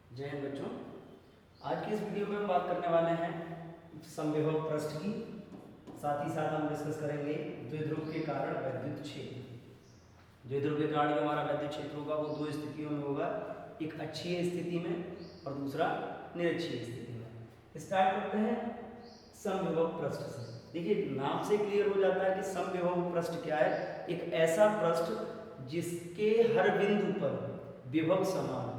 जय हिंद बच्चों। आज की इस वीडियो में हम बात करने वाले हैं समविभव पृष्ठ की। साथ ही साथ हम डिस्कस करेंगे द्विध्रुव के कारण वैद्युत क्षेत्र। द्विध्रुव के कारण जो हमारा वैद्युत क्षेत्र होगा वो दो स्थितियों में होगा, एक अक्षीय स्थिति में और दूसरा निरक्षीय स्थिति में। स्टार्ट करते हैं समविभव पृष्ठ से। देखिए नाम से क्लियर हो जाता है कि समविभव पृष्ठ क्या है। एक ऐसा पृष्ठ जिसके हर बिंदु पर विभव समान हो।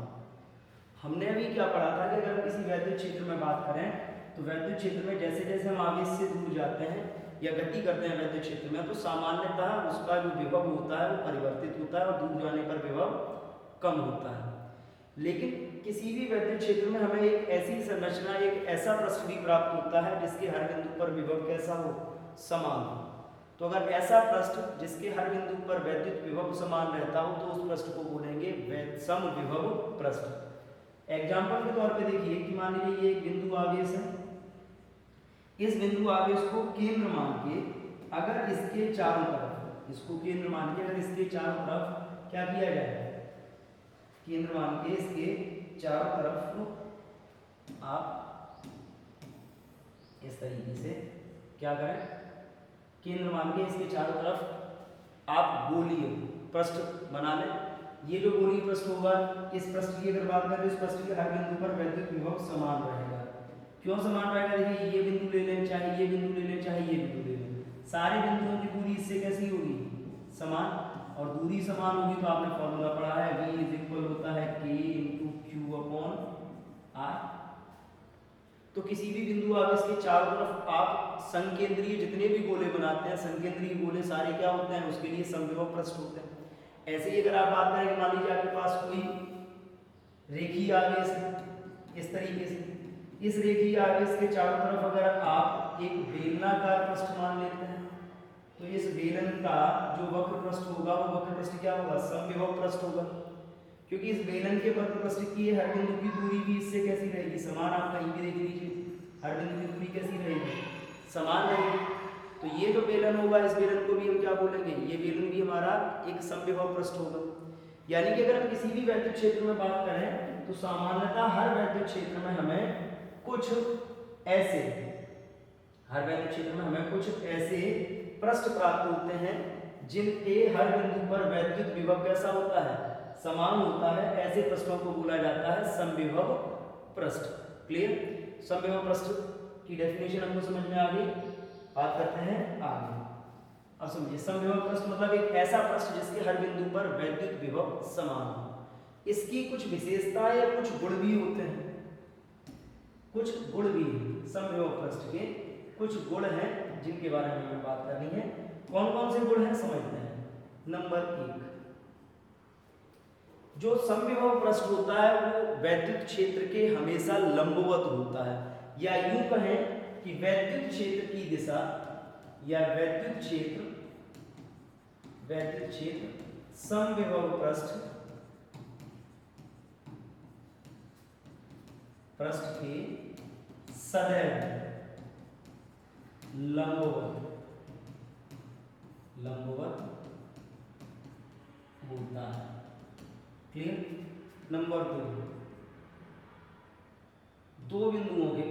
हमने अभी क्या पढ़ा था कि अगर हम किसी वैद्युत क्षेत्र में बात करें तो वैद्युत क्षेत्र में जैसे जैसे हम आवेश से दूर जाते हैं या गति करते हैं वैद्युत क्षेत्र में, तो सामान्यतः उसका जो विभव होता है वो परिवर्तित होता है और दूर जाने पर विभव कम होता है। लेकिन किसी भी वैद्युत क्षेत्र में हमें एक ऐसी संरचना, एक ऐसा पृष्ठ भी प्राप्त होता है जिसके हर बिंदु पर विभव कैसा हो, समान हो। तो अगर ऐसा पृष्ठ जिसके हर बिंदु पर वैद्युत विभव समान रहता हो तो उस पृष्ठ को बोलेंगे समविभव पृष्ठ। एग्जाम्पल के तौर पे देखिए कि मान लीजिए ये एक बिंदु आवेश है। इस बिंदु आवेश को केंद्र मान के अगर इसके चारों तरफ, इसको केंद्र मान के अगर इसके चारों तरफ क्या किया जाए, केंद्र मान के इसके चारों तरफ आप इस तरीके से क्या करें, केंद्र मान के इसके चारों तरफ आप गोलीय पृष्ठ बना लें। ये जो गोलीय पृष्ठ होगा, इस पृष्ठ की अगर बात करें तो इस पृष्ठ के हर बिंदु पर वैद्युत विभव समान रहेगा। क्यों समान रहेगा? देखिए ये बिंदु ले लें, चाहे ये बिंदु ले लें, चाहे ये बिंदु ले लें, सारे बिंदुओं की दूरी इससे कैसी होगी, समान। और दूरी समान होगी तो आपने फॉर्मूला पढ़ा है, V इज इक्वल होता है K into Q upon R। तो किसी भी बिंदु आवेश के चारों तरफ आप संकेंद्रीय जितने भी गोले बनाते हैं, संकेंद्रीय गोले सारे क्या होते हैं, उसके लिए समविभव पृष्ठ होते हैं। ऐसे ही अगर आप बात करें कि मान लीजिए आपके पास कोई रेखीय आवेश है इस तरीके से, इस रेखीय आवेश के चारों तरफ अगर आप एक बेलनाकार पृष्ठ मान लेते हैं तो इस बेलन का जो वक्र पृष्ठ होगा वो वक्र पृष्ठ क्या होगा, समविभव पृष्ठ होगा। क्योंकि इस बेलन के वक्र पृष्ठ की हर बिंदु की दूरी भी इससे कैसी रहेगी, समान। आप कहीं भी देख लीजिए, हर बिंदु की दूरी कैसी रहेगी, समान रहेगी। तो ये जो बेलन होगा, इस बेलन को भी हम क्या बोलेंगे, ये बेलन भी हमारा एक समविभव पृष्ठ होगा। यानी कि अगर हम किसी भी वैद्युत क्षेत्र में बात करें तो सामान्यतः हर वैद्युत क्षेत्र में हमें कुछ ऐसे, हर वैद्युत क्षेत्र में हमें कुछ ऐसे पृष्ठ प्राप्त होते हैं जिनके हर बिंदु पर वैद्युत विभव कैसा होता है, समान होता है। ऐसे पृष्ठों को बोला जाता है समविभव पृष्ठ। क्लियर? समविभव पृष्ठ की डेफिनेशन हमको समझ में आ गई। बात करते हैं आगे। अब समझिए, समविभव पृष्ठ मतलब एक ऐसा पृष्ठ जिसके हर बिंदु पर वैद्युत विभव समान हो। इसकी कुछ विशेषताएं या कुछ गुण भी होते हैं, कुछ गुण भी हैं। समविभव पृष्ठ के कुछ गुण हैं जिनके बारे में हमें बात करनी है। कौन कौन से गुण हैं समझते हैं। नंबर 1, जो समविभव पृष्ठ होता है वो वैद्युत क्षेत्र के हमेशा लंबवत होता है, या यूं कहें कि वैद्युत क्षेत्र की दिशा या वैद्युत क्षेत्र समविभव पृष्ठ के सदैव लंबवत होता है। क्लियर? नंबर 2, दो बिंदुओं के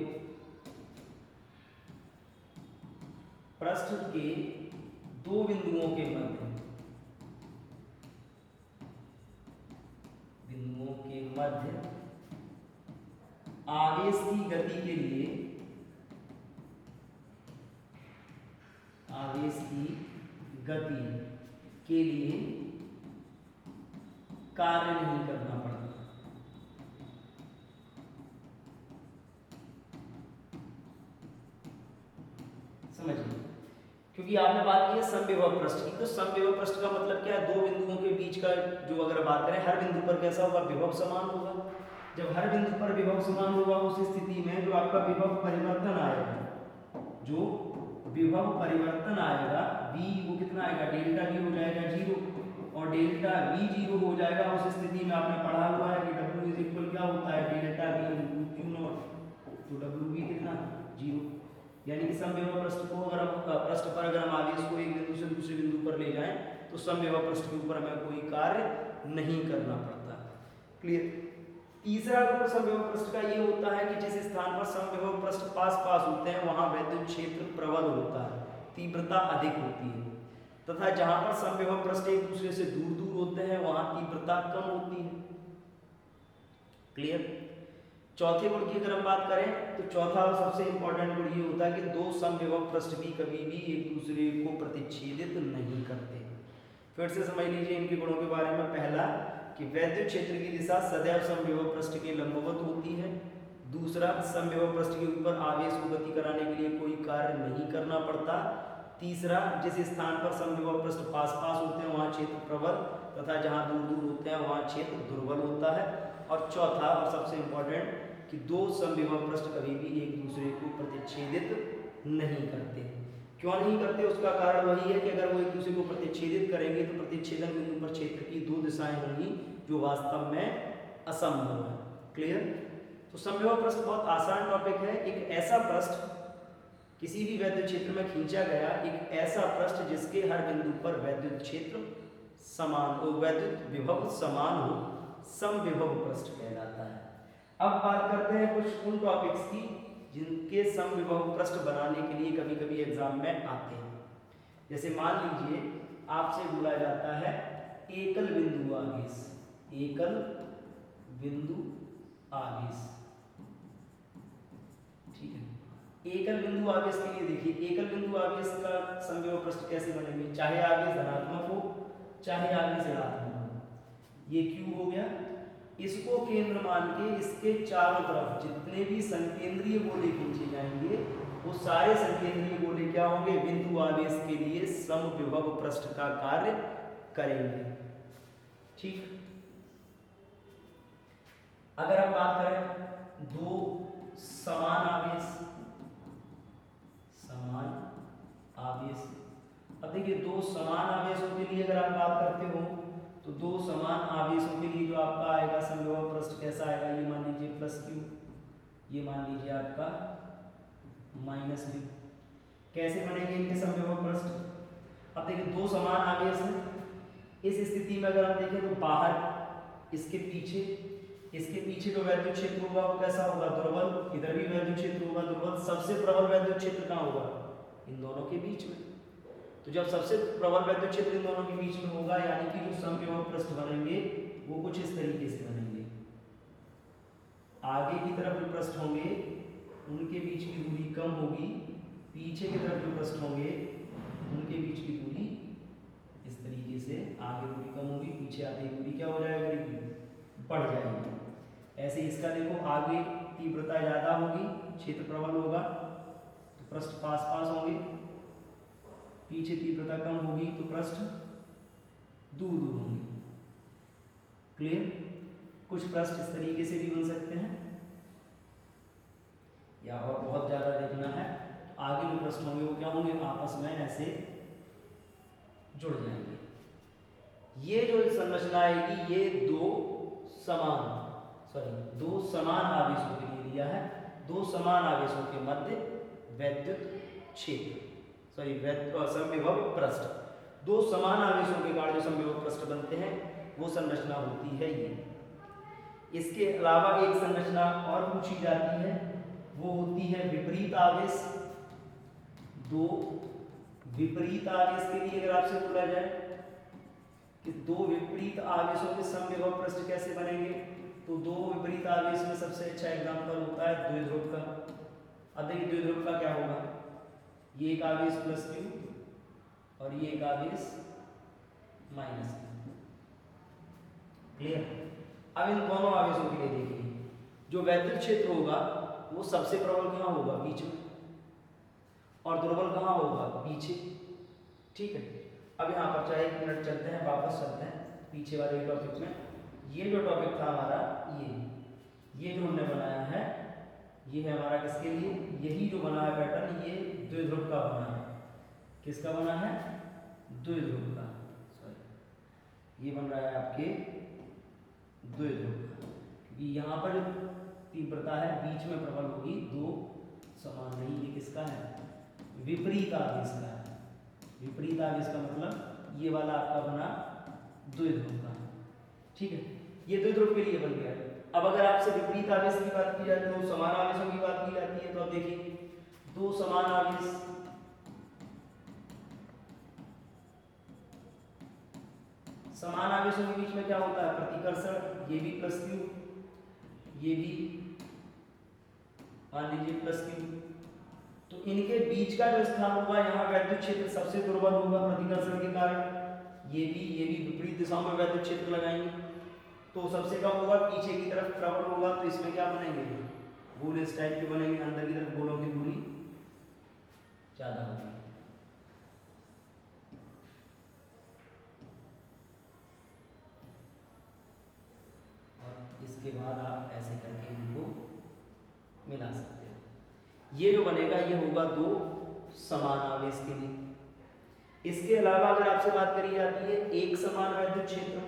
पृष्ठ के दो बिंदुओं के मध्य आवेश की गति के लिए कार्य नहीं करना पड़ता। समझिए, क्योंकि आपने बात की है समविभव पृष्ठ की, तो समविभव पृष्ठ का मतलब क्या है, दो बिंदुओं के बीच का जो अगर बात करें हर बिंदु पर कैसा होगा, विभव समान होगा। जब हर बिंदु पर विभव समान होगा उस स्थिति में जो आपका विभव परिवर्तन आएगा, V वो कितना आएगा, डेल्टा V हो जाएगा 0, और डेल्टा V 0 हो जाएगा। उस स्थिति में आपने पढ़ा हुआ है कि W इज इक्वल क्या होता है, delta V into Q not. तो WV कितना, 0। यानी कि समविभव पृष्ठ को अगर हम पृष्ठ पर अगर हम आवेश को एक बिंदु से दूसरे बिंदु पर ले जाएं तो समविभव पृष्ठ के ऊपर हमें कोई कार्य नहीं करना पड़ता। क्लियर? तीसरा गुण समविभव पृष्ठ का ये होता है कि जिस स्थान पर समविभव पृष्ठ पास पास होते हैं वहां वैद्युत क्षेत्र प्रबल होता है, तीव्रता अधिक होती है, तथा जहां पर समविभव पृष्ठ एक दूसरे से दूर दूर होते हैं वहां तीव्रता कम होती है। क्लियर। चौथे गुण की अगर हम बात करें तो चौथा और सबसे इंपॉर्टेंट गुण ये होता है कि दो समविभव पृष्ठ भी कभी भी एक दूसरे को प्रतिच्छेदित नहीं करते। फिर से समझ लीजिए इनके गुणों के बारे में। पहला कि वैद्युत क्षेत्र की दिशा सदैव समविभव पृष्ठ के लंबवत होती है। दूसरा, समविभव पृष्ठ के ऊपर आवेश को गति कराने के लिए कोई कार्य नहीं करना पड़ता। तीसरा, जिस स्थान पर समविभव पृष्ठ पास पास होते हैं वहां क्षेत्र प्रबल तथा जहां दूर दूर होते हैं वहां क्षेत्र दुर्बल होता है। और चौथा और सबसे इंपॉर्टेंट कि दो समविभव पृष्ठ कभी भी एक दूसरे को प्रतिच्छेदित नहीं करते। क्यों नहीं करते? उसका कारण वही है कि अगर वो एक दूसरे को प्रतिच्छेदित करेंगे तो प्रतिच्छेदन बिंदु पर क्षेत्र की दो दिशाएं होंगी जो वास्तव में असंभव है। क्लियर। तो समविभव पृष्ठ बहुत आसान टॉपिक है। एक ऐसा पृष्ठ किसी भी वैद्युत क्षेत्र में खींचा गया, एक ऐसा पृष्ठ जिसके हर बिंदु पर वैद्युत क्षेत्र समान हो, वैद्युत विभव समान हो, समविभव पृष्ठ कहलाता है। अब बात करते हैं कुछ उन टॉपिक्स की जिनके समविभव पृष्ठ बनाने के लिए कभी कभी एग्जाम में आते हैं। जैसे मान लीजिए आपसे बोला जाता है एकल बिंदु आवेश, एकल बिंदु आवेश, ठीक है। एकल बिंदु आवेश के लिए देखिए, एकल बिंदु आवेश का समविभव पृष्ठ कैसे बनेंगे? चाहे आवेश धनात्मक हो चाहे आवेश ऋणात्मक हो। ये Q हो गया, इसको केंद्र मान के इसके चारों तरफ जितने भी संकेंद्रीय गोले खींचे जाएंगे वो सारे संकेंद्रीय गोले क्या होंगे? बिंदु आवेश के लिए समविभव पृष्ठ का कार्य करेंगे। ठीक। अगर हम बात करें दो समान आवेश, अब देखिए दो समान आवेशों के लिए अगर आप बात करते हो तो दो समान आवेशों के लिए जो आपका आएगा समविभव पृष्ठ कैसा आएगा? ये मान लीजिए +Q, ये मान लीजिए आपका -V। कैसे बनेंगे इनके समविभव पृष्ठ? अब देखिए दो समान आवेश हैं, इस स्थिति में अगर हम देखें तो बाहर इसके पीछे जो वैद्युत क्षेत्र होगा वो कैसा होगा? दुर्बल। इधर भी वैद्युत क्षेत्र होगा दुर्बल। सबसे प्रबल वैद्युत क्षेत्र कहाँ होगा? इन दोनों के बीच में। तो जब सबसे प्रबल वैद्युत क्षेत्र इन दोनों के बीच में होगा यानी कि जो समविभव पृष्ठ बनेंगे वो कुछ इस तरीके से बनेंगे। आगे की तरफ जो पृष्ठ होंगे उनके बीच की दूरी कम होगी, पीछे की तरफ जो पृष्ठ होंगे उनके बीच की दूरी इस तरीके से, आगे दूरी कम होगी, पीछे आगे दूरी क्या हो जाएगी? बढ़ जाएगी। ऐसे इसका देखो, आगे तीव्रता ज्यादा होगी, क्षेत्र प्रबल होगा तो पृष्ठ पास पास होंगे, पीछे तीव्रता कम होगी तो पृष्ठ दूर दूर होंगे। क्लियर। कुछ पृष्ठ इस तरीके से भी बन सकते हैं या और बहुत ज्यादा देखना है आगे जो पृष्ठ होंगे वो क्या होंगे? आपस में ऐसे जुड़ जाएंगे। ये जो संरचना आएगी ये दो समान आवेशों के लिए लिया है। दो समान आवेशों के मध्य वैद्युत क्षेत्र समविभव पृष्ठ, दो समान आवेशों के कारण जो समविभव पृष्ठ बनते हैं वो संरचना होती है ये। इसके अलावा एक संरचना और पूछी जाती है, वो होती है विपरीत आवेश। दो विपरीत आवेश के लिए अगर आपसे बोला जाए कि दो विपरीत आवेशों के समविभव पृष्ठ कैसे बनेंगे, तो दो विपरीत आवेश में सबसे अच्छा एग्जांपल होता है द्विध्रुव का। अब देखिए द्विध्रुव का क्या होगा? ये एक आवेश +Q और ये एक आवेश -Q। क्लियर। अब इन दोनों आवेशों के लिए देखिए जो वैद्युत क्षेत्र होगा वो सबसे प्रबल कहाँ होगा? बीच में। और दुर्बल कहाँ होगा? पीछे। ठीक है। अब यहाँ पर चाहे 1 मिनट चलते हैं, वापस चलते हैं पीछे वाले टॉपिक में। ये जो टॉपिक था हमारा ये जो हमने बनाया है ये है हमारा किसके लिए? यही जो बना है पैटर्न ये द्विध्रुव का बना है। किसका बना है? द्विध्रुव का। सॉरी, ये बन रहा है आपके द्विध्रुव का, क्योंकि यहाँ पर जो तीव्रता है बीच में प्रबल होगी, दो समान नहीं। ये किसका है? विपरीत आवेश का है। विपरीत आवेश का मतलब ये वाला आपका बना द्विध्रुव का। ठीक है, ये द्विध्रुव के लिए बन गया। अब अगर आपसे विपरीत आवेश की बात की जाए तो समान आवेशों की बात की जाती है, तो अब देखिए दो समान आवेश समान आवेशों के बीच में क्या होता है, प्रतिकर्षण। ये भी प्लस क्यू, ये भी मान लीजिए प्लस क्यू। तो इनके बीच का जो स्थान होगा यहाँ वैद्युत क्षेत्र सबसे दुर्बल होगा प्रतिकर्षण के कारण। ये भी विपरीत दिशाओं में वैद्युत क्षेत्र लगाएंगे तो सबसे कम होगा, पीछे की तरफ प्रबल होगा। तो इसमें क्या बनेंगे, गोल इस टाइप के बनेंगे, अंदर की तरफ गोलों की दूरी ज्यादा होगी। और इसके बाद आप ऐसे करके इनको मिला सकते हैं। ये जो बनेगा ये होगा दो समान आवेश के लिए। इसके अलावा अगर आपसे बात करी जाती है एक समान वैद्युत क्षेत्र,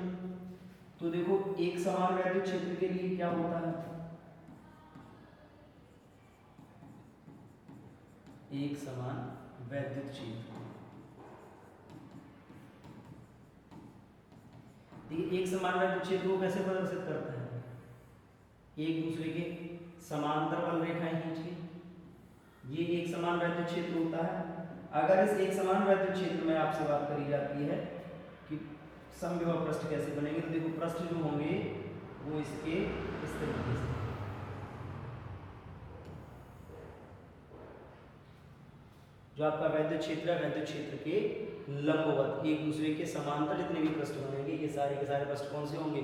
तो देखो एक समान वैद्युत क्षेत्र के लिए क्या होता है, एक समान वैद्युत क्षेत्र। देखिए एक समान वैद्युत क्षेत्र को कैसे प्रदर्शित करता है, एक दूसरे के समांतर बल रेखाएं खींच के, ये एक समान वैद्युत क्षेत्र होता है। अगर इस एक समान वैद्युत क्षेत्र में आपसे बात करी जाती है कि समविभव पृष्ठ कैसे बनेंगे, तो देखो पृष्ठ जो होंगे वो इसके इस तरीके से, जो आपका वैद्युत क्षेत्र है वैद्युत क्षेत्र के लंबवत एक दूसरे के समांतर जितने भी पृष्ठ बनेंगे ये सारे के सारे पृष्ठ कौन से होंगे,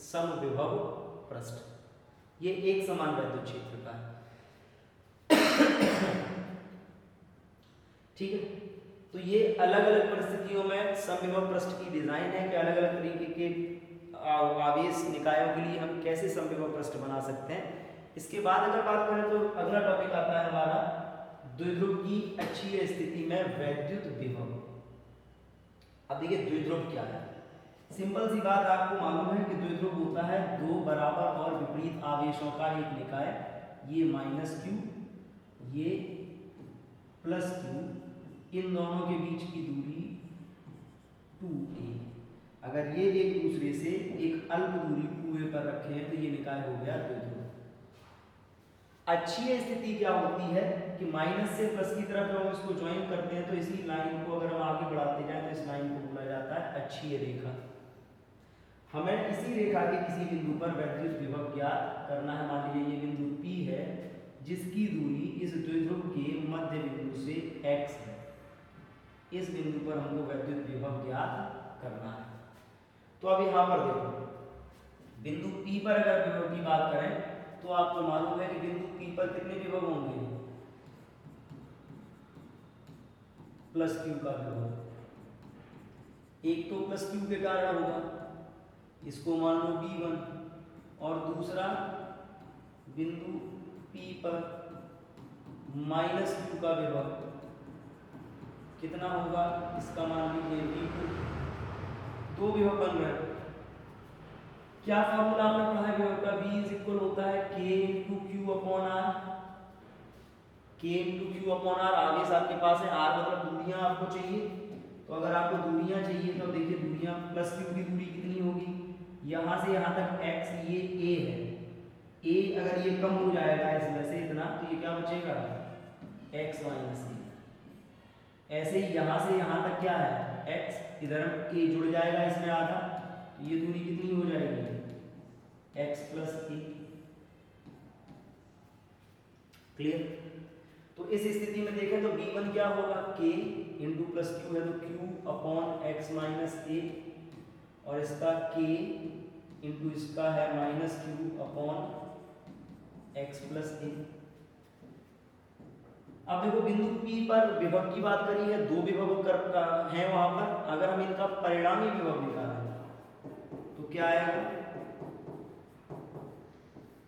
समविभव पृष्ठ। ये एक समान वैद्युत क्षेत्र का है। ठीक है, तो ये अलग अलग परिस्थितियों में समविभव पृष्ठ की डिजाइन है कि अलग अलग तरीके के आवेश निकायों के लिए हम कैसे समविभव पृष्ठ बना सकते हैं। इसके बाद अगर बात करें तो अगला टॉपिक आता है हमारा द्विध्रुव की अक्षीय स्थिति में वैद्युत विभव। अब देखिए द्विध्रुव क्या है, सिंपल सी बात आपको मालूम है कि द्विध्रुव होता है दो बराबर और विपरीत आवेशों का एक निकाय, ये माइनस क्यू ये प्लस क्यू, इन दोनों के बीच की दूरी 2a। अगर ये एक दूसरे से एक अल्प दूरी 2a पर रखे हैं तो ये निकाय हो गया द्विध्रुव। अक्षीय स्थिति क्या होती है कि माइनस से प्लस की तरफ जब हम इसको ज्वाइन करते हैं तो इसी लाइन को अगर हम आगे बढ़ाते जाएं तो इस लाइन को बोला जाता है अक्षीय रेखा। हमें इसी रेखा के किसी बिंदु पर वैद्युत विभव ज्ञात करना है। मान लीजिए ये बिंदु P है जिसकी दूरी इस द्विध्रुव के मध्य बिंदु से x है। इस बिंदु पर हमको वैद्युत विभव ज्ञात करना है। तो अब यहाँ पर देखो बिंदु P पर अगर विभव की बात करें तो आपको मालूम है कि बिंदु P पर कितने विभव होंगे, प्लस क्यू का विभव। एक तो प्लस क्यू के कारण होगा, इसको मान लो B1, और दूसरा बिंदु P पर माइनस क्यू का विभव कितना होगा, इसका मान लीजिए B2। दो विभव बन रहे हैं। क्या फॉर्मूला आपने पढ़ा है विभव का, V इज इक्वल होता है K into Q upon R. K into Q upon R, आवेश आपके पास है, R मतलब दूरियां आपको चाहिए। तो अगर आपको दूरियां चाहिए तो देखिए दूरियां प्लस क्यू की दूरी कितनी होगी, यहाँ से यहाँ तक x, ये a है। a अगर ये कम हो जाएगा इसमें से इतना तो ये क्या बचेगा, x माइनस a। ऐसे ही यहाँ से यहाँ तक क्या है x, इधर a जुड़ जाएगा इसमें आधा, तो ये दूरी कितनी हो जाएगी x प्लस a। क्लियर। तो इस स्थिति में देखें तो B1 क्या होगा, k इंटू प्लस क्यू है तो q upon x minus a, और इसका k इंटू इसका है minus Q upon x plus a। अब देखो बिंदु P पर विभव की बात करी है, दो विभव है वहां पर। अगर हम इनका परिणामी विभव निकालें तो क्या आएगा,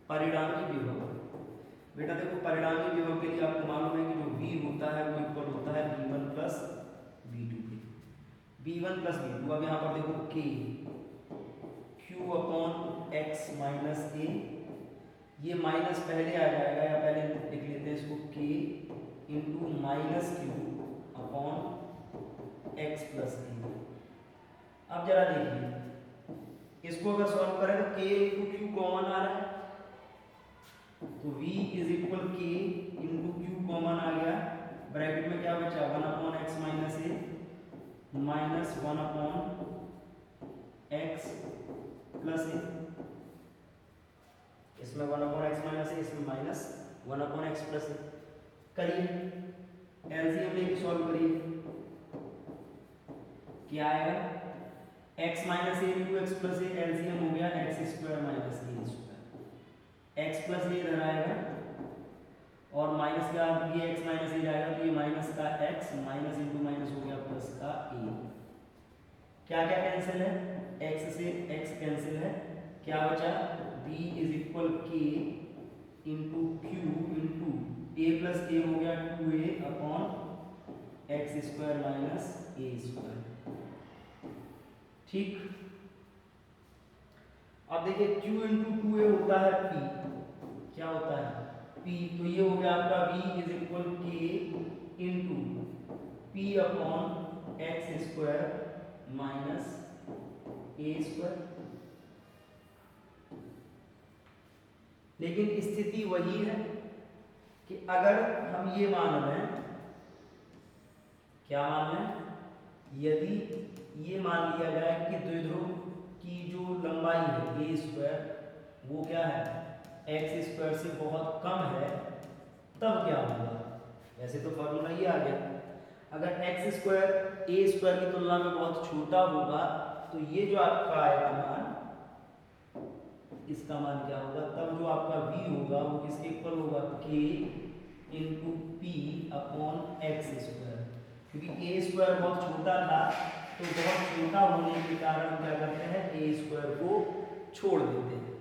परिणामी विभव। बेटा देखो परिणामी विभव के लिए आपको मालूम है कि जो V होता है वो इक्वल होता है V1 प्लस V2 के। V1 प्लस V2, अब यहाँ पर देखो K Q upon x minus a, ये माइनस पहले आ जाएगा या पहले लिख लेते हैं इसको, K into minus Q upon x plus a। अब जरा देखिए इसको अगर सॉल्व करें तो k इंटू क्यू कॉमन आ रहा है, तो v is equal k into Q common आ गया, ब्रैकेट में क्या बचा 1 upon X minus A minus 1 upon X plus A, इसमें 1 अपॉन एक्स माइनस ए, इसमें minus 1 upon X plus A. करिए एलसीएम लेके सॉल्व करिए, क्या आएगा x minus A into X plus A, LCM हो गया X square minus A square, x plus ए इधर आएगा और माइनस का ये x माइनस ए जाएगा तो ये माइनस का x माइनस इंटू माइनस हो गया प्लस का a, क्या क्या कैंसिल है, x से x कैंसिल है, क्या बचा b is equal k into Q into a plus a हो गया 2a upon X square minus A square. ठीक, अब देखिए q इंटू 2a होता है p, क्या होता है p, तो ये हो गया आपका v is equal k into p upon X square minus A square. लेकिन स्थिति वही है कि अगर हम ये मान लें, क्या मान लें, यदि ये मान लिया जाए कि द्विध्रुव की जो लंबाई है ए स्क्वायर वो क्या है एक्स स्क्वायर से बहुत कम है, तब क्या होगा, वैसे तो फॉर्मूला ये आ गया, अगर एक्स स्क्वायर ए स्क्वायर की तुलना में बहुत छोटा होगा तो ये जो आपका आएगा मान, इसका मान क्या होगा, तब जो आपका v होगा वो किसके इक्वल होगा k into P upon X square, क्योंकि ए स्क्वायर बहुत छोटा था तो बहुत छोटा होने के कारण हम क्या करते हैं ए स्क्वायर को छोड़ देते हैं,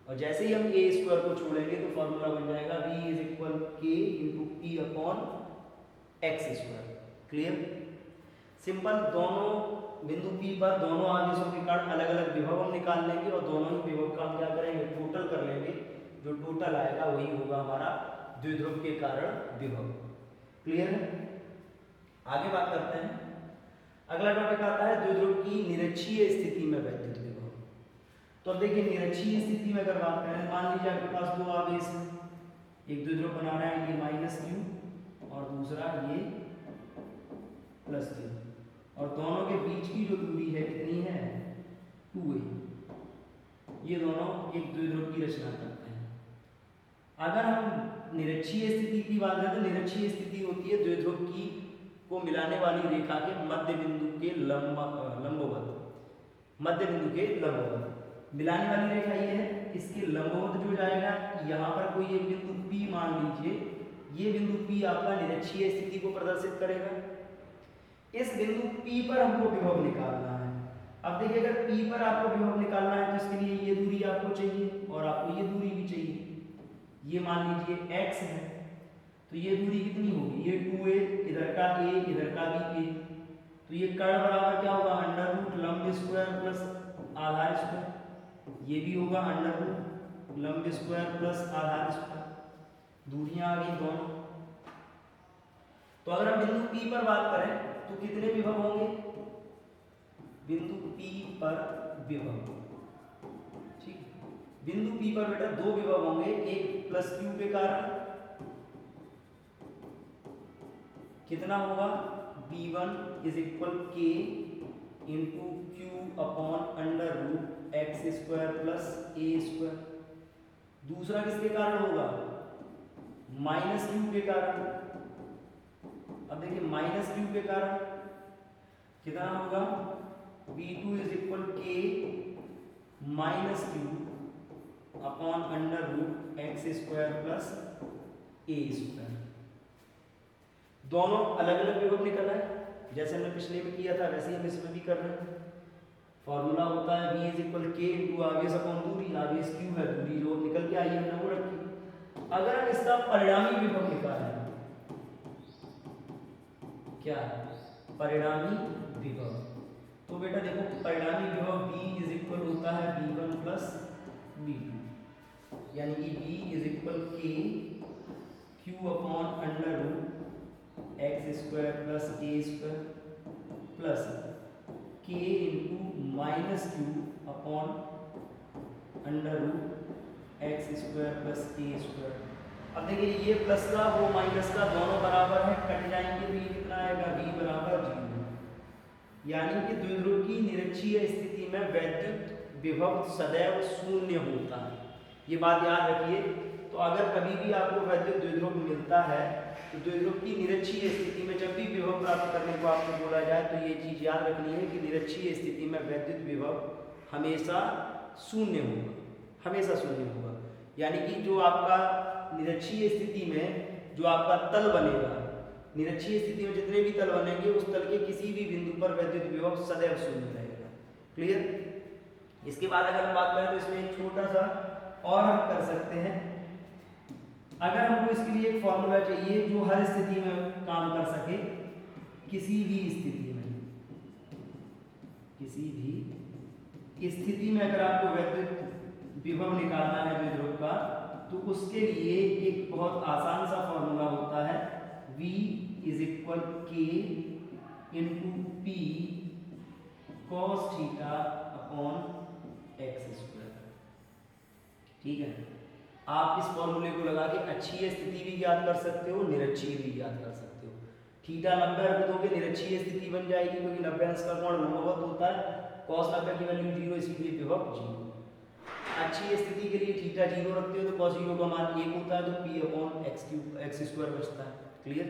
और जैसे ही हम ए स्क्वायर को छोड़ेंगे तो फॉर्मूला बन जाएगा v is equal k into P upon X square. Clear, simple, दोनों बिंदु P पर दोनों आवेशों के कारण अलग अलग विभव हम निकाल लेंगे और दोनों ही विभव का हम क्या करेंगे टोटल कर लेंगे, जो टोटल आएगा वही होगा हमारा द्विध्रुव के कारण विभव। क्लियर है, आगे बात करते हैं। अगला टॉपिक आता है द्विध्रुव की निरक्षीय स्थिति में वैद्युत विभव। तो अब देखिए निरक्षीय स्थिति में अगर बात करें, मान लीजिए आपके पास दो आवेश हैं, एक द्विध्रुव बना रहा है ये माइनस क्यू और दूसरा ये प्लस क्यू, और दोनों के बीच की जो दूरी है कितनी है 2a, ये दोनों एक द्विध्रुव की रचना करते हैं। अगर हम निरक्षीय स्थिति की बात करें तो निरक्षीय स्थिति होती है द्विध्रुव की को मिलाने वाली रेखा के मध्य बिंदु के लंबवत, मध्य बिंदु के लंबवत मिलाने वाली रेखा ये है, इसके लंबवत जो जाएगा यहाँ पर कोई एक बिंदु P मान लीजिए, ये बिंदु P आपका निरक्षीय स्थिति को प्रदर्शित करेगा। इस बिंदु P पर हमको विभव निकालना है। अब देखिए अगर P पर आपको विभव निकालना है तो इसके लिए ये दूरी आपको चाहिए और आपको ये दूरी भी चाहिए, ये मान लीजिए x है तो ये दूरी कितनी होगी, ये 2a, इधर का a, इधर का भी a, तो ये कर्ण बराबर क्या होगा अंडर रूट लंब स्क्वायर प्लस आधार स्क्वायर, ये भी होगा अंडर रूट लंब स्क्वायर प्लस आधार स्क्वायर, दूरियां आ गई दोनों। तो अगर हम बिंदु P पर बात करें तो कितने विभव होंगे, बिंदु P पर विभव, ठीक, बिंदु P पर बेटा दो विभव होंगे, एक प्लस q के कारण कितना होगा v1 is equal k into Q upon under root X square plus A square, दूसरा किसके कारण होगा माइनस क्यू के कारण। अब देखिए माइनस क्यू के कारण कितना होगा v2 is equal k minus Q upon under root X square plus A square, दोनों अलग अलग विभव निकला है, जैसे हमने पिछले में किया था वैसे ही हम इसमें भी कर रहे हैं। फॉर्मूला होता है v is equal k into आवेश अपॉन दूरी, आवेश q है, दूरी जो निकल के आई है हमने वो रखी। अगर हम इसका परिणामी विभव निकालें, क्या परिणामी विभव, तो बेटा देखो परिणामी विभव v इज इक्वल होता है v1 प्लस v2, यानी कि v is equal k q upon under root X square plus A square plus k into minus Q upon √x² + a²। अब देखिए ये प्लस का वो माइनस का दोनों बराबर है, कट जाएंगे तो ये कितना आएगा v = 0। यानी कि द्विध्रुव की निरक्षीय स्थिति में वैद्युत विभव सदैव शून्य होता है, ये बात याद रखिए। तो अगर कभी भी आपको वैद्युत द्विध्रुव मिलता है तो द्विध्रुव की निरक्षीय स्थिति में जब भी विभव प्राप्त करने को आपको बोला जाए तो ये चीज याद रखनी है कि निरक्षीय स्थिति में वैद्युत विभव हमेशा शून्य होगा, हमेशा शून्य होगा। यानी कि जो आपका निरक्षीय स्थिति में जो आपका तल बनेगा, निरक्षीय स्थिति में जितने भी तल बनेंगे उस तल के किसी भी बिंदु पर वैद्युत विभव सदैव शून्य रहेगा। क्लियर? इसके बाद अगर हम बात करें तो इसमें एक छोटा सा और हम कर सकते हैं। अगर हमको इसके लिए एक फॉर्मूला चाहिए जो हर स्थिति में काम कर सके, किसी भी स्थिति में, किसी भी स्थिति में अगर आपको वैद्युत विभव निकालना है द्विध्रुव का, तो उसके लिए एक बहुत आसान सा फॉर्मूला होता है V = K × P cos θ / x²। ठीक है, आप इस फॉर्मूले को लगा के अक्षीय स्थिति भी ज्ञात कर सकते हो, निरक्षीय भी ज्ञात कर सकते हो। थीटा 90 रख दोगे निरक्षीय स्थिति बन जाएगी, क्योंकि 90 अंश का कोण लंबवत होता है, cos 90 की वैल्यू 0, इसलिए विभव 0। अक्षीय स्थिति के लिए थीटा 0 रखते हो तो cos 0 का मान 1 होता है, तो p/x² बचता है। क्लियर?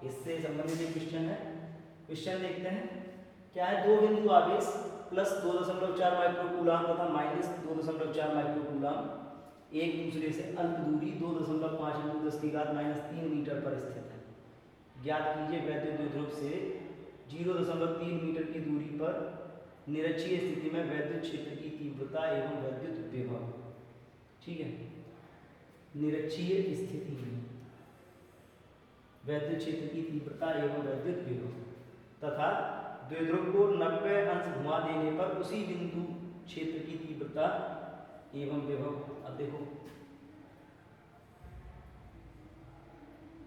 इससे संबंधित एक क्वेश्चन है, क्वेश्चन देखते हैं। क्या है, दो बिंदु आवेश +2.4 माइक्रोकूलम तथा -2.4 माइक्रोकूलम एक दूसरे से अल्प दूरी 2.5 × 10⁻³ मीटर पर स्थित है। ज्ञात कीजिए वैद्युत द्विध्रुव से 0.3 मीटर की दूरी पर निरक्षीय स्थिति में वैद्युत क्षेत्र की तीव्रता एवं वैद्युत विभव। ठीक है, निरक्षीय स्थिति में वैद्युत क्षेत्र की तीव्रता एवं वैद्युत विभव तथा द्विध्रुव को 90 अंश घुमा देने पर उसी बिंदु क्षेत्र की तीव्रता एवं विभव। अब देखो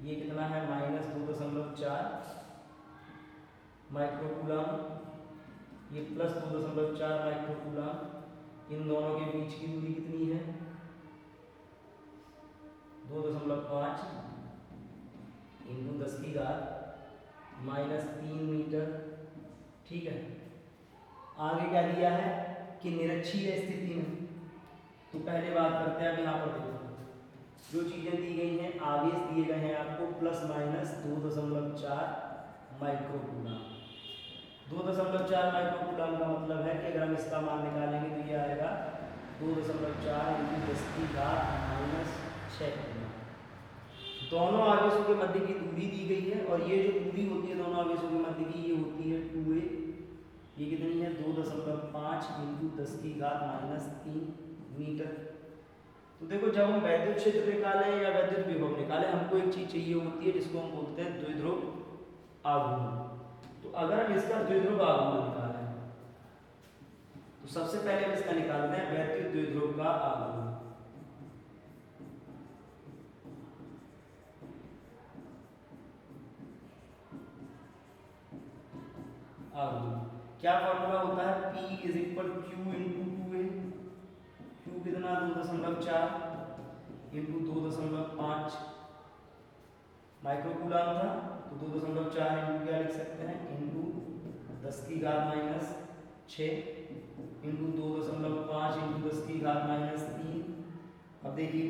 ये कितना है, -2.4 माइक्रोकूलम, ये +2.4 माइक्रोकूलम। इन दोनों के बीच की दूरी कितनी है, 2.5 × 10⁻³ मीटर। ठीक है, आगे क्या दिया है कि निरक्षीय स्थिति में, तो पहले बात करते हैं। अब यहाँ पर देखो जो चीजें दी गई हैं, आवेश दिए गए हैं आपको +-2.4 माइक्रोकूलम। 2.4 माइक्रोकूलम का मतलब है कि अगर हम इसका मान निकालेंगे तो ये आएगा 2.4 × 10⁻⁶। दोनों आवेशों के मध्य की दूरी दी गई है, और ये जो दूरी होती है दोनों आवेशों के मध्य की, ये होती है 2a। ये कितनी है, 2.5 × 10⁻³ मीटर। तो देखो जब हम वैद्युत क्षेत्र निकालें या वैद्युत विभव निकालें, हमको एक चीज चाहिए होती है जिसको हम बोलते हैं द्विध्रुव आघूर्ण। तो अगर हम इसका द्विध्रुव आघूर्ण निकालें तो सबसे पहले हम इसका निकालते हैं वैद्युत द्विध्रुव का आघूर्ण। क्या फॉर्मूला होता है, P = Q × 2a। Q कितना, 2.4 × 2.5 माइक्रोकूलम था, तो 2.4 इंटू क्या लिख सकते हैं, इंटू 10⁻⁶ इंटू 2.5 इंटू 10⁻³ अब देखिए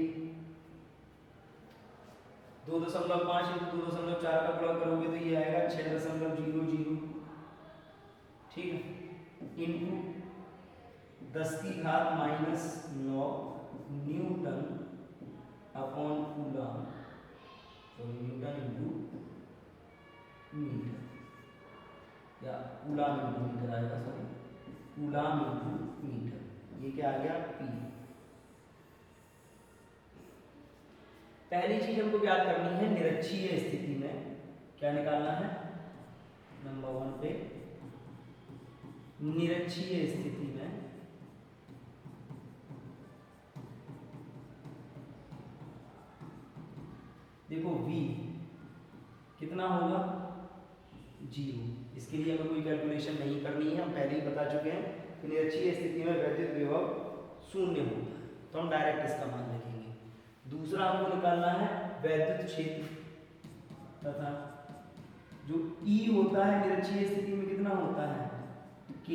2.5 इंटू 2.4 का गुणा करोगे तो ये आएगा 6.00। ठीक है, इंटू 10⁻⁹ न्यूटन अपॉन कूलम, तो न्यूटन इंटू मीटर, या कूलम इंटू मीटर आएगा, सॉरी कूलम इंटू मीटर। ये क्या आ गया, P। पहली चीज हमको याद करनी है, निरक्षीय स्थिति में क्या निकालना है, नंबर 1 पे निरक्षीय स्थिति में देखो V कितना होगा, 0। इसके लिए हमें कोई कैलकुलेशन नहीं करनी है, हम पहले ही बता चुके हैं कि निरक्षीय स्थिति में वैद्युत विभव शून्य होता है, तो हम डायरेक्ट इसका मान लिखेंगे। दूसरा हमको निकालना है वैद्युत क्षेत्र तथा जो E होता है निरक्षीय स्थिति में कितना होता है K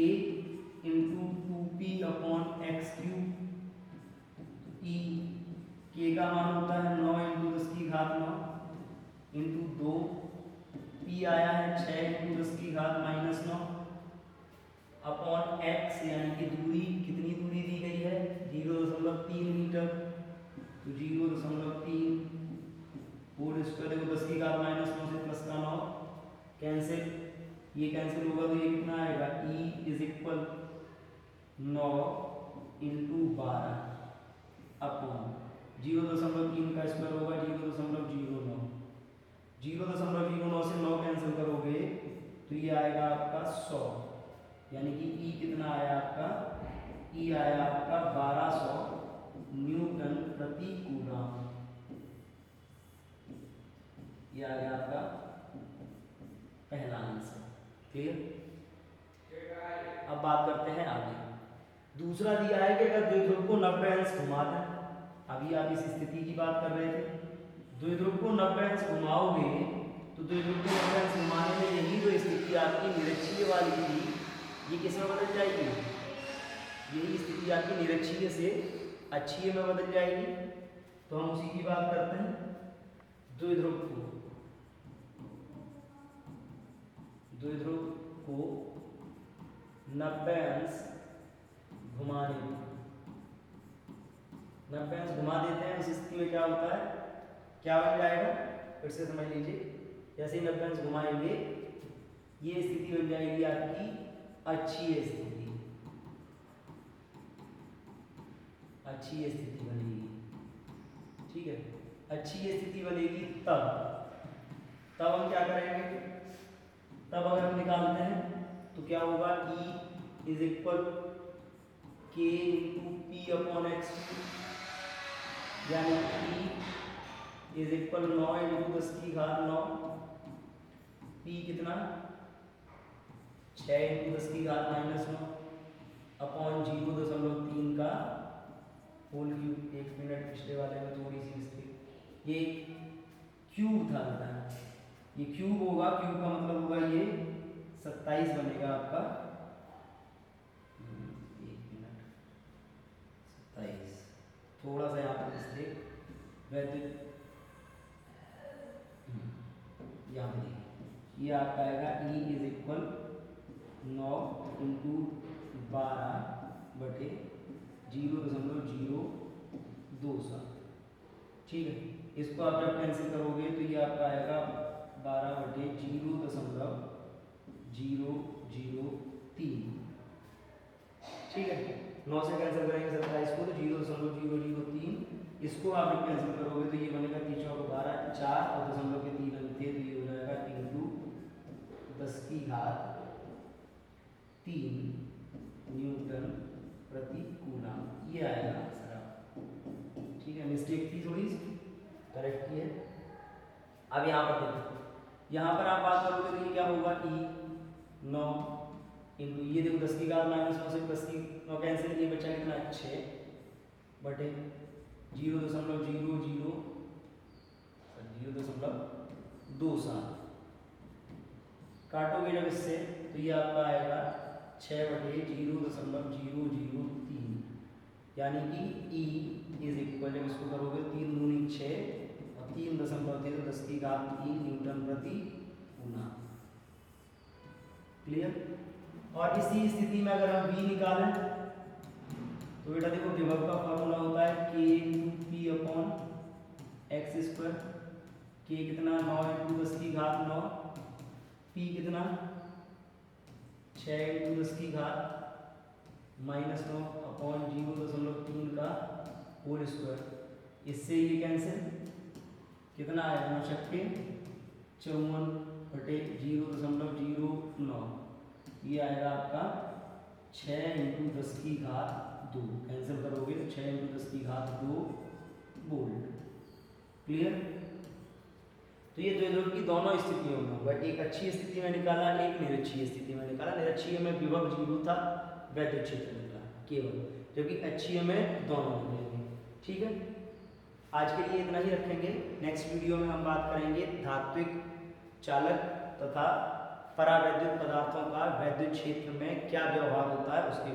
into 2P upon x cube. E K का मान होता है 9 इंटू 10 की घात 9 इंटू 2, P आया है 6 इंटू 10 की घात -9 अपॉन x यानी कि दूरी, कितनी दूरी दी गई है 0.3 मीटर, तो 0.3 होल स्क्वायर, देखो 10 की घात -9 से प्लस का 9 कैंसिल, ये कैंसिल होगा तो ये कितना आएगा E is equal 9 into 12 upon 0.3 का स्क्वायर होगा 0.09, 0.09 से 9 कैंसिल करोगे तो ये आएगा आपका 100, यानी कि E कितना आया आपका, E आया आपका 1200 न्यूटन प्रति कूलम। ये आ गया आपका पहला आंसर। क्लियर? अब बात करते हैं आगे। दूसरा दिया है कि अगर द्विध्रुव को 90 अंश घुमा दें, अभी आप इस स्थिति की बात कर रहे थे, द्विध्रुव को 90 अंश घुमाओगे तो द्विध्रुव को 90 अंश घुमाने में यही जो स्थिति आपकी निरक्षीय वाली थी, ये किस में बदल जाएगी, यही स्थिति आपकी निरक्षीय से अक्षीय में बदल जाएगी। तो हम उसी की बात करते हैं। द्विध्रुव को 90 अंश घुमाने, 90 अंश घुमा देते हैं, उस स्थिति में क्या होता है, क्या बन जाएगा, फिर से समझ लीजिए। जैसे ही 90 अंश घुमाएंगे ये स्थिति बन जाएगी आपकी अक्षीय स्थिति, अक्षीय स्थिति बनेगी। ठीक है, अक्षीय स्थिति बनेगी तब हम क्या करेंगे, तब अगर हम निकालते हैं तो क्या होगा, E is equal K into P upon x, यानी E इज इक्वल 9 इंटू 10 की घात 9, P कितना 6 इंटू 10 की घात -9 अपॉन 0.3 का होल क्यूब। एक मिनट, पिछले वाले में थोड़ी सी मिस्टेक, ये क्यूब था बेटा, ये क्यूब होगा, क्यूब का मतलब होगा ये 27 बनेगा आपका, 27, थोड़ा सा यहाँ पर मिस्टेक, वैद्युत यहाँ पे देखिए, ये आपका आएगा E इज इक्वल 9 इंटू 12 / 0.027। ठीक है, इसको आप जब कैंसिल करोगे तो ये आपका आएगा 12/0.003। ठीक है, 9 से कैंसिल करेंगे 27 को तो 0.003, इसको आप जब कैंसिल करोगे तो ये बनेगा 3 × 12 4 और दशमलव के 3 अंक थे तो ये हो जाएगा इंटू 10 की घात 3 न्यूटन प्रति कूलम। ये आएगा आंसर आप। ठीक है, मिस्टेक थी थोड़ी सी, करेक्ट की है। अब यहाँ पर देखो, यहाँ पर आप बात करोगे तो ये क्या होगा, E 9 इंटू ये देखो 10 की घात -9 से 10 की 9 कैंसिल, ये बचा कितना 6 बटे 0.027 काटोगे जब इससे तो ये आपका आएगा 6/0.003, यानी कि E इज इक्वल, जब इसको करोगे 3 दूनी 6 और 3 दशमलव थे तो 10 की घात 3 न्यूटन प्रति कूलम। क्लियर? और इसी स्थिति में अगर हम V निकालें तो बेटा देखो विभव का फॉर्मूला होता है K into P upon X square. K कितना 9 इंटू 10 की घात 9, P कितना 6 इंटू 10 की घात -9 अपॉन 0.3 का होल स्क्वायर। इससे ये कैंसिल, कितना आएगा 9 छक्के 54/0.09, ये आएगा आपका 6 इंटू 10 की घात 2, कैंसिल करोगे तो 6 इंटू 10 की घात 2 वोल्ट। क्लियर? तो ये द्विध्रुव की दोनों स्थितियों में होगा, एक अक्षीय स्थिति में निकाला, एक निरक्षीय स्थिति में निकाला। निरक्षीय में विभव 0 था, वैद्युत क्षेत्र निकला केवल। जबकि HCl में दोनों मिलेंगे। ठीक है, आज के लिए इतना ही रखेंगे। नेक्स्ट वीडियो में हम बात करेंगे धात्विक चालक तथा परावैद्युत पदार्थों का वैद्युत क्षेत्र में क्या व्यवहार होता है उसके